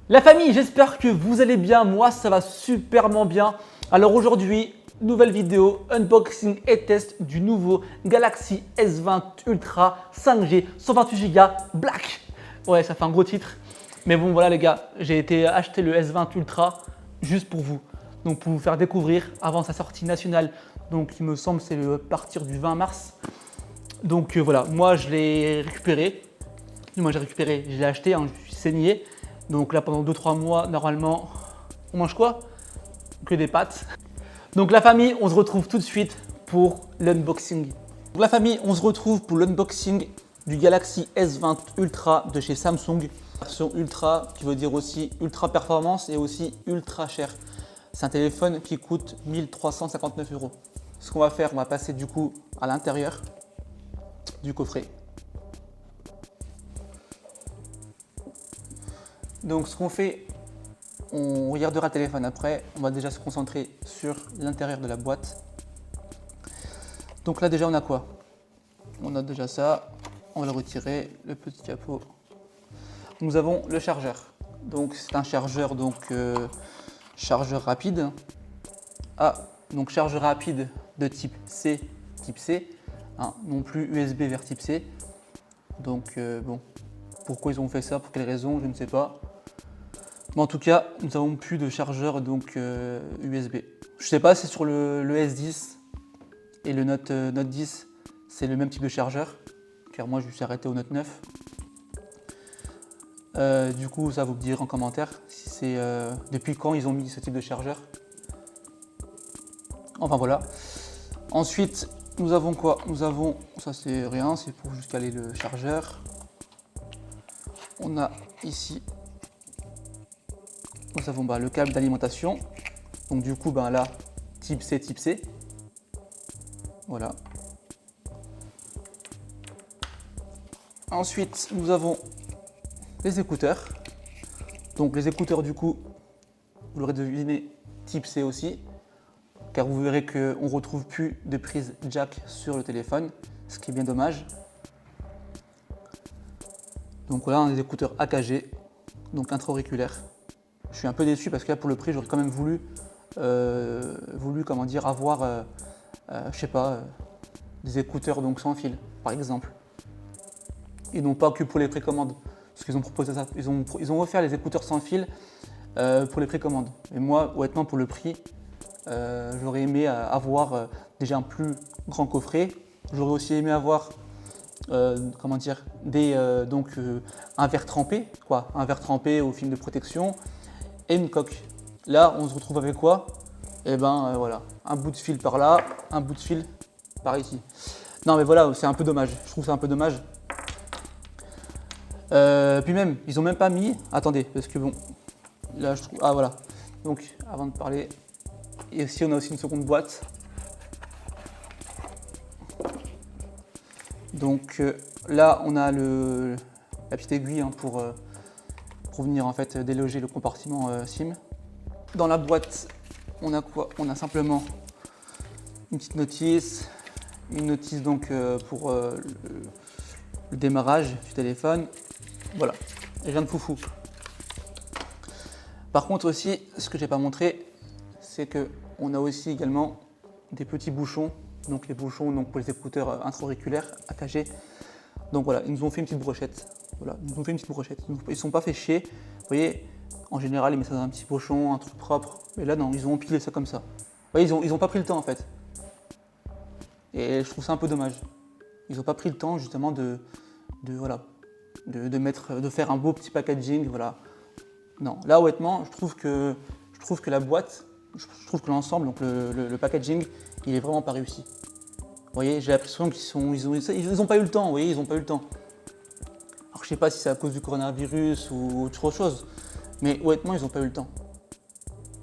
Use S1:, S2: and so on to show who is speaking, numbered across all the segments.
S1: La famille, j'espère que vous allez bien. Moi, ça va superment bien. Alors aujourd'hui, nouvelle vidéo, unboxing et test du nouveau Galaxy S20 Ultra 5G 128 Go Black. Ouais, ça fait un gros titre. Mais bon, voilà les gars, j'ai été acheter le S20 Ultra juste pour vous. Donc pour vous faire découvrir avant sa sortie nationale. Donc il me semble c'est à partir du 20 mars. Donc voilà, moi je l'ai récupéré. Je l'ai acheté, hein, je suis saigné. Donc là pendant 2-3 mois, normalement, on mange quoi? Que des pâtes. Donc la famille, on se retrouve tout de suite pour l'unboxing. Donc la famille, on se retrouve pour l'unboxing du Galaxy S20 Ultra de chez Samsung. Version Ultra qui veut dire aussi ultra performance et aussi ultra cher. C'est un téléphone qui coûte 1359 €. Ce qu'on va faire, on va passer du coup à l'intérieur du coffret. Donc ce qu'on fait, on regardera le téléphone après. On va déjà se concentrer sur l'intérieur de la boîte. Donc là déjà on a quoi? On a déjà ça. On va le retirer, le petit capot. Nous avons le chargeur. Donc c'est un chargeur chargeur rapide. Donc chargeur rapide de type C, hein, non plus USB vers type C. Donc bon, pourquoi ils ont fait ça, pour quelles raisons, je ne sais pas. Mais en tout cas, nous n'avons plus de chargeur USB. Je ne sais pas si sur le S10 et le Note 10, c'est le même type de chargeur, car moi je me suis arrêté au Note 9. Du coup, ça vous me dire en commentaire si c'est depuis quand ils ont mis ce type de chargeur. Enfin voilà. Ensuite, nous avons quoi? Nous avons, ça c'est rien, c'est pour juste caler le chargeur. On a ici, nous avons le câble d'alimentation. Donc du coup, là, type C. Voilà. Ensuite, nous avons les écouteurs. Donc les écouteurs du coup, vous l'aurez deviné, type C aussi. Car vous verrez qu'on ne retrouve plus de prise jack sur le téléphone, ce qui est bien dommage. Donc voilà, on a des écouteurs AKG, donc intra-auriculaires. Je suis un peu déçu parce que là pour le prix, j'aurais quand même voulu avoir, je sais pas, des écouteurs donc sans fil, par exemple. Et non pas que pour les précommandes, parce qu'ils ont proposé ça, ils ont offert les écouteurs sans fil pour les précommandes. Et moi, honnêtement, pour le prix, j'aurais aimé avoir déjà un plus grand coffret. J'aurais aussi aimé avoir un verre trempé, un verre trempé au film de protection et une coque. Là, on se retrouve avec quoi? Et voilà, un bout de fil par là, un bout de fil par ici. Non mais voilà, c'est un peu dommage. Je trouve ça un peu dommage. Puis même, ils ont même pas mis. Attendez, parce que bon, là je trouve. Ah voilà. Donc avant de parler. Et ici, on a aussi une seconde boîte. Donc là, on a la petite aiguille pour venir en fait déloger le compartiment SIM. Dans la boîte, on a quoi? On a simplement une petite notice, donc pour le démarrage du téléphone. Voilà, rien de foufou. Par contre aussi, ce que j'ai pas montré, c'est qu'on a aussi également des petits bouchons, donc les bouchons pour les écouteurs intra-auriculaires AKG. Donc voilà, ils nous ont fait une petite brochette. Voilà, ils ne sont pas fait chier. Vous voyez, en général, ils mettent ça dans un petit pochon, un truc propre. Mais là, non, ils ont empilé ça comme ça. Vous voyez, ils ont pas pris le temps en fait. Et je trouve ça un peu dommage. Ils n'ont pas pris le temps justement de faire un beau petit packaging. Voilà. Non, là honnêtement, je trouve que la boîte, je trouve que l'ensemble, donc le packaging, il est vraiment pas réussi. Vous voyez, j'ai l'impression qu'ils ont pas eu le temps. Vous voyez, ils ont pas eu le temps. Alors je sais pas si c'est à cause du coronavirus ou autre chose, mais honnêtement, ils ont pas eu le temps.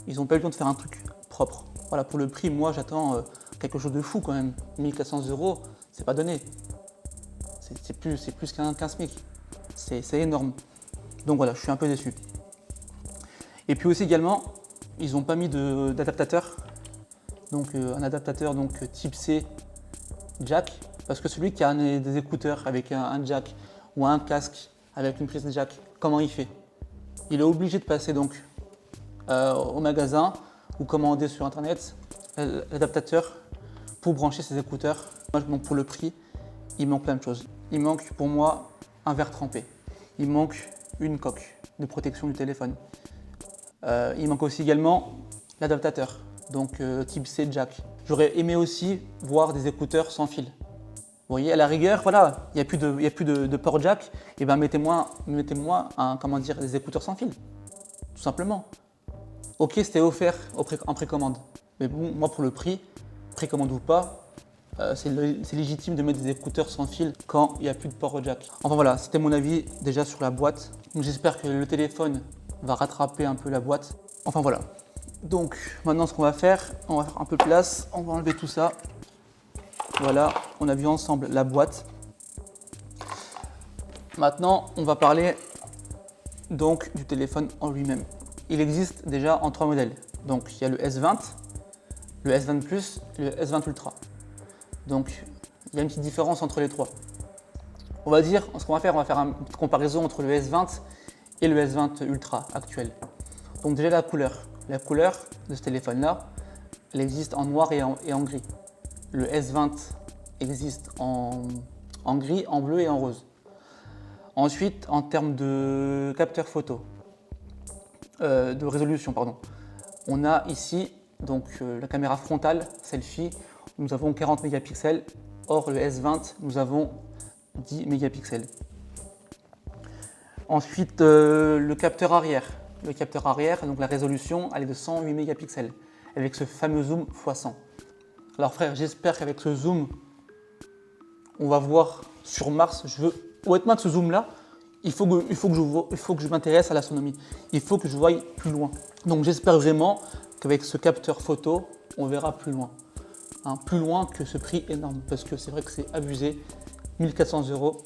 S1: Ils ont pas eu le temps de faire un truc propre. Voilà, pour le prix, moi, j'attends quelque chose de fou quand même. 1400 €, c'est pas donné. C'est plus qu'un SMIC. C'est énorme. Donc voilà, je suis un peu déçu. Et puis aussi également, ils n'ont pas mis d'adaptateur donc un adaptateur donc type C jack, parce que celui qui a des écouteurs avec un jack ou un casque avec une prise jack, comment il fait? Il est obligé de passer donc au magasin ou commander sur internet l'adaptateur pour brancher ses écouteurs. Donc pour le prix, il manque plein de choses. Il manque pour moi un verre trempé. Il manque une coque de protection du téléphone. Il manque aussi également l'adaptateur, donc type C jack. J'aurais aimé aussi voir des écouteurs sans fil. Vous voyez, à la rigueur, voilà, il n'y a plus de port jack, et ben mettez-moi des écouteurs sans fil, tout simplement. Ok, c'était offert en précommande, mais bon, moi pour le prix, précommande ou pas, c'est légitime de mettre des écouteurs sans fil quand il n'y a plus de port jack. Enfin voilà, c'était mon avis déjà sur la boîte. Donc j'espère que le téléphone va rattraper un peu la boîte. Enfin voilà. Donc maintenant ce qu'on va faire, on va faire un peu de place, on va enlever tout ça. Voilà, on a vu ensemble la boîte. Maintenant, on va parler donc du téléphone en lui-même. Il existe déjà en 3 modèles. Donc il y a le S20, le S20 Plus et le S20 Ultra. Donc il y a une petite différence entre les trois. On va dire, ce qu'on va faire une petite comparaison entre le S20 et le S20 Ultra actuel. Donc déjà la couleur. La couleur de ce téléphone-là, elle existe en noir et en gris. Le S20 existe en gris, en bleu et en rose. Ensuite, en termes de capteur photo, de résolution, pardon, on a ici donc la caméra frontale, selfie, nous avons 40 mégapixels. Or, le S20, nous avons 10 mégapixels. Ensuite, le capteur arrière. Le capteur arrière, donc la résolution, elle est de 108 mégapixels, avec ce fameux zoom x100. Alors frère, j'espère qu'avec ce zoom, on va voir sur Mars. Honnêtement, avec ce zoom-là, il faut que je m'intéresse à l'astronomie. Il faut que je voie plus loin. Donc j'espère vraiment qu'avec ce capteur photo, on verra plus loin. Plus loin que ce prix énorme, parce que c'est vrai que c'est abusé. 1400 €,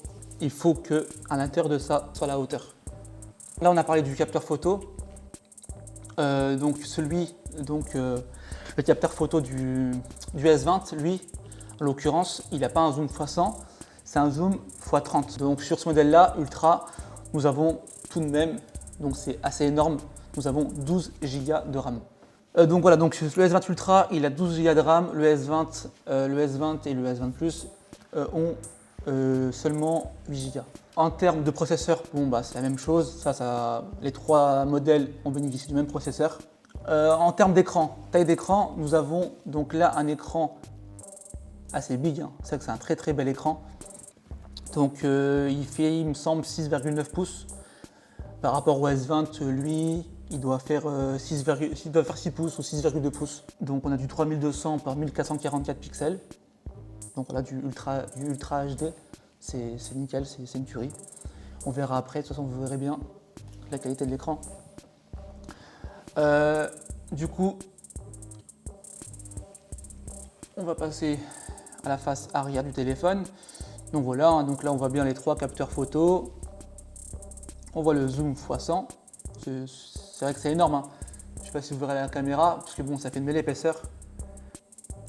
S1: il faut qu'à l'intérieur de ça soit la hauteur. Là, on a parlé du capteur photo. Le capteur photo du S20, lui, en l'occurrence, il n'a pas un zoom x100, c'est un zoom x30. Donc sur ce modèle-là, Ultra, nous avons tout de même, donc c'est assez énorme, nous avons 12 Go de RAM. Donc voilà, donc le S20 Ultra, il a 12 Go de RAM, le S20 et le S20 Plus ont seulement 8 Go. En termes de processeur, bon, c'est la même chose, les trois modèles ont bénéficié du même processeur. En termes d'écran, taille d'écran, nous avons donc là un écran assez big, c'est vrai que c'est un très très bel écran. Donc il me semble 6,9 pouces. Par rapport au S20, lui, il doit faire 6 pouces ou 6,2 pouces. Donc on a du 3200 par 1444 pixels. Donc on a du Ultra HD, c'est nickel, c'est une tuerie. On verra après, de toute façon vous verrez bien la qualité de l'écran. Du coup, on va passer à la face arrière du téléphone. Donc voilà, donc là on voit bien les trois capteurs photo. On voit le zoom x100. C'est vrai que c'est énorme. Je ne sais pas si vous verrez la caméra, parce que bon, ça fait une belle épaisseur.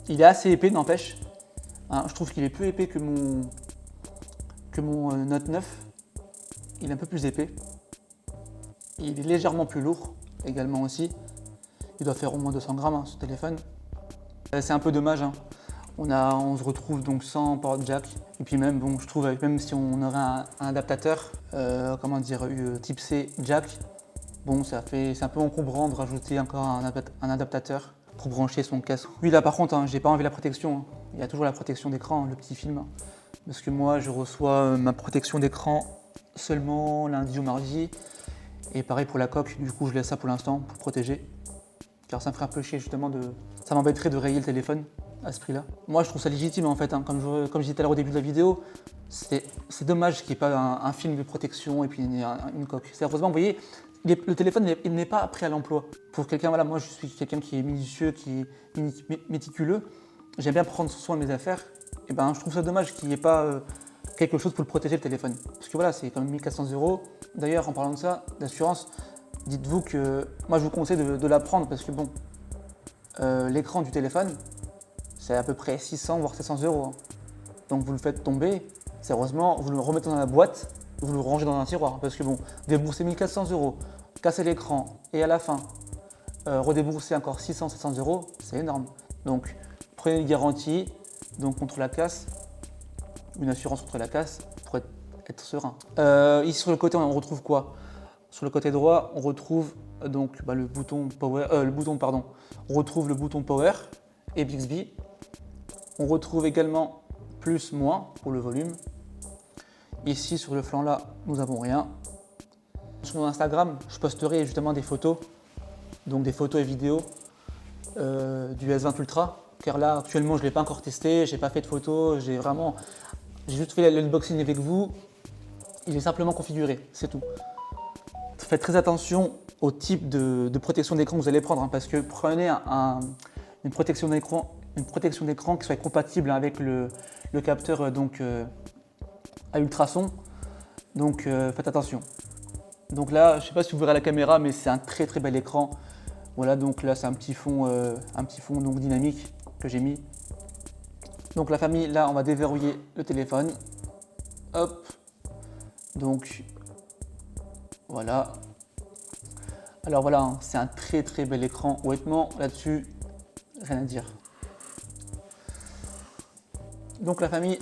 S1: Il est assez épais, n'empêche. Je trouve qu'il est plus épais que mon Note 9. Il est un peu plus épais. Il est légèrement plus lourd, également aussi. Il doit faire au moins 200 grammes ce téléphone. C'est un peu dommage. On se retrouve donc sans port jack. Et puis même, bon, je trouve même si on aurait un adaptateur, type C jack, bon, c'est un peu encombrant de rajouter encore un adaptateur pour brancher son casque. Oui, là par contre, j'ai pas enlevé la protection. Il y a toujours la protection d'écran, le petit film. Parce que moi, je reçois ma protection d'écran seulement lundi ou mardi. Et pareil pour la coque, du coup, je laisse ça pour l'instant pour protéger. Car ça me ferait un peu chier justement ça m'embêterait de rayer le téléphone à ce prix-là. Moi, je trouve ça légitime en fait. Comme je disais tout à l'heure au début de la vidéo, c'est dommage qu'il n'y ait pas un film de protection et puis une coque. Heureusement, vous voyez, le téléphone il n'est pas prêt à l'emploi. Pour quelqu'un, voilà, moi je suis quelqu'un qui est minutieux, qui est méticuleux. J'aime bien prendre soin de mes affaires. Et ben, je trouve ça dommage qu'il n'y ait pas quelque chose pour le protéger le téléphone. Parce que voilà, c'est quand même 1400 €. D'ailleurs, en parlant de ça, d'assurance, dites-vous que moi je vous conseille de la prendre parce que bon, l'écran du téléphone, c'est à peu près 600 voire 700 euros. Hein. Donc vous le faites tomber, sérieusement, vous le remettez dans la boîte, vous le rangez dans un tiroir. Parce que bon, débourser 1400 euros, casser l'écran et à la fin, redébourser encore 600-700 euros, c'est énorme. Donc prenez une garantie donc, contre la casse, une assurance contre la casse pour être serein. Ici sur le côté, on retrouve quoi? Sur le côté droit, on retrouve donc le bouton power, on retrouve le bouton power et Bixby. On retrouve également plus moins pour le volume. Ici sur le flanc là, nous n'avons rien. Sur mon Instagram, je posterai justement des photos, donc des photos et vidéos du S20 Ultra, car là actuellement je ne l'ai pas encore testé, j'ai pas fait de photos, j'ai juste fait l'unboxing avec vous. Il est simplement configuré, c'est tout. Faites très attention au type de protection d'écran que vous allez prendre, hein, parce que prenez une protection d'écran qui soit compatible avec le capteur à ultrasons. Donc faites attention. Donc là, je ne sais pas si vous verrez à la caméra, mais c'est un très très bel écran. Voilà, donc là c'est un petit fond donc, dynamique que j'ai mis. Donc la famille, là on va déverrouiller le téléphone. Hop. Donc voilà. Alors voilà, hein, c'est un très très bel écran. Honnêtement, là-dessus, rien à dire. Donc la famille,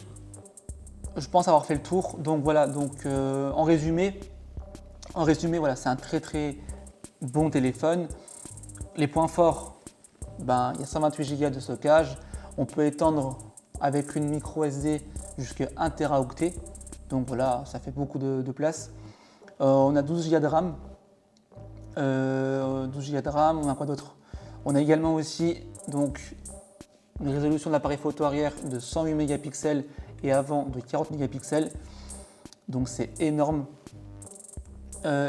S1: je pense avoir fait le tour. Donc voilà, donc en résumé, voilà, c'est un très très bon téléphone. Les points forts, il y a 128 Go de stockage. On peut étendre avec une micro SD jusqu'à 1 Teraoctet. Donc voilà, ça fait beaucoup de place. On a 12 Go de RAM. 12 Go de RAM, on a quoi d'autre? On a également aussi donc une résolution de l'appareil photo arrière de 108 mégapixels et avant de 40 mégapixels. Donc c'est énorme.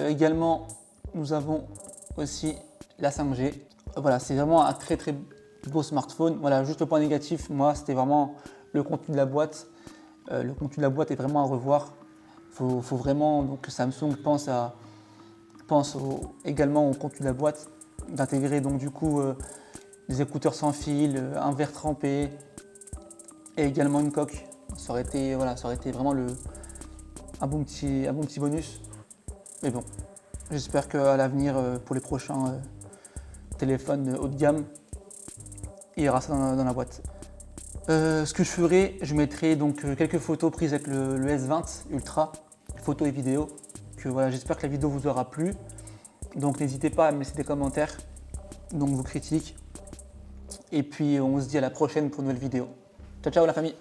S1: Également, nous avons aussi la 5G. Voilà, c'est vraiment un très très beau smartphone. Voilà, juste le point négatif, moi, c'était vraiment le contenu de la boîte. Le contenu de la boîte est vraiment à revoir. Faut vraiment donc, que Samsung pense également au contenu de la boîte, d'intégrer donc du coup des écouteurs sans fil, un verre trempé et également une coque. Ça aurait été vraiment un bon petit bonus. Mais bon, j'espère qu'à l'avenir, pour les prochains téléphones haut de gamme, il y aura ça dans la boîte. Ce que je ferai, je mettrai donc quelques photos prises avec le S20 Ultra, photos et vidéos. Voilà, j'espère que la vidéo vous aura plu. Donc n'hésitez pas à me laisser des commentaires, donc vos critiques. Et puis on se dit à la prochaine pour une nouvelle vidéo. Ciao ciao la famille.